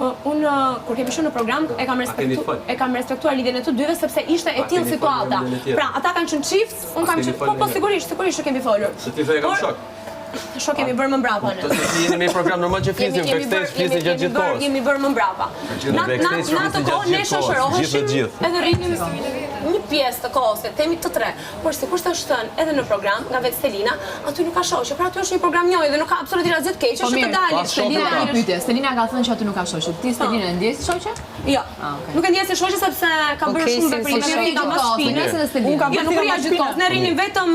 Unë kur kemi qenë në program e kam respektuar lidhjen e të dyve sepse ishte e tillë situata. Pra, ata kanë qenë çift, unë kam qenë po sigurisht që kemi folur. Se ti e kam shok. Shok kemi bërë më mbrapa ne. Jeni me program normal që flisim, backstage flisim gjatë gjithë kohës. Kemi bërë më mbrapa. Në atë kohë ne shoqëroheshim edhe rrinim një pjesë të kohës, themi të tre. Por sikur është thënë edhe në program nga vetë Stelina, aty nuk ka shoqë, pra aty është një program njëjë dhe nuk ka absolutisht asgjë të keq, është të dalë. Stelina ka thënë që aty nuk ka shoqë. Ti Stelina e ndjes shoqë? Jo. Nuk e ndjes si shoqë sepse ka bërë shumë veprime nga shpinës. Unë kam nuk rria gjithë kohën. Ne rrinim vetëm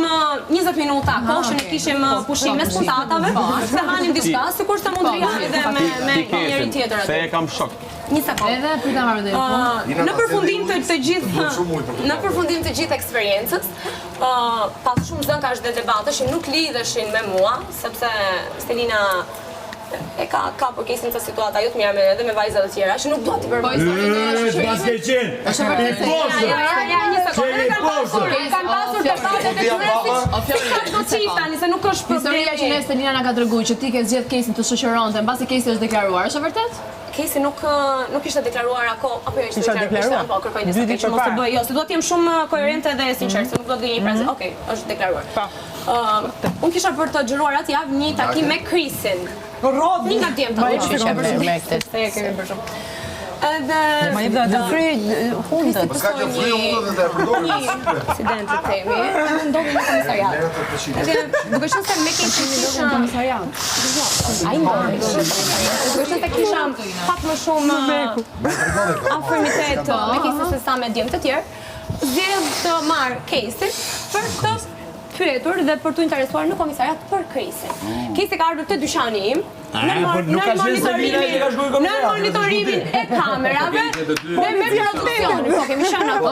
20 minuta kohë, ne kishim pushim mes puntatave, se hanim diçka, sikur të mund rria edhe me njëri tjetër aty. Se e kam shok. Një sekondë. Edhe pritëm marrë dhe në përfundim të gjithë eksperiencës, pas shumë zënkash dhe debatëshin nuk lidheshin me mua, sepse Stelina e ka përkesin të situata ju të mira edhe me vajzat të tjera, që nuk do t'i përmoj. Baske qenë! Kanë pasur të fatet e qytetit, si ka do qif tani, se nuk është problemi. Historia që ne Stelina na ka treguar që ti ke zgjedh kesin të shoqëronte, mbasi kesi është deklaruar, është e vërtet? Kesi nuk ishte deklaruar akoma, apo jo ishte deklaruar? Po, kërkoj disa keq që mos të bëj. Jo, se duhet të jem shumë koherente dhe sinqerte, se nuk do të gëj një frazë. Okej, është deklaruar. Unë kisha për të xhiruar atë javë një takim me Krisin. Një nga djemta, se e kemi bërë shumë. Edhe... Ma i dhe fri hundët. Ska që fri hundët dhe e përdojnë. Një incident të temi, ndodhi në komisariat. Duke qenë se me Kesin kisha... në komisariat? A i ndodhi. Duke qenë se kisha pak më shumë afërmitet me Kesin se sa me djemë të tjerë, zgjedh të marrë Kesin për të pyetur dhe për të interesuar në komisariat për Krisin. Kesi ka ardhur te dyqani im, në monitorimin e kamerave dhe me produksionin. Po kemi shënë ato.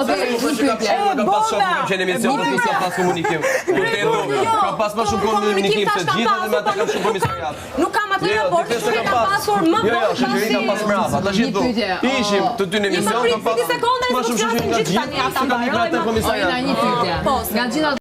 Ka pas më shumë komunikim se gjithë dhe me ata kam shumë komisariat. Nuk kam atë raport, që ka pasur më Jo, shoqëria ka pas mbrapa. Tash do ishim të dy në emision, ka pas sekonda më shumë shoqëri nga gjithë. Ojna një pyetje. Nga gjitha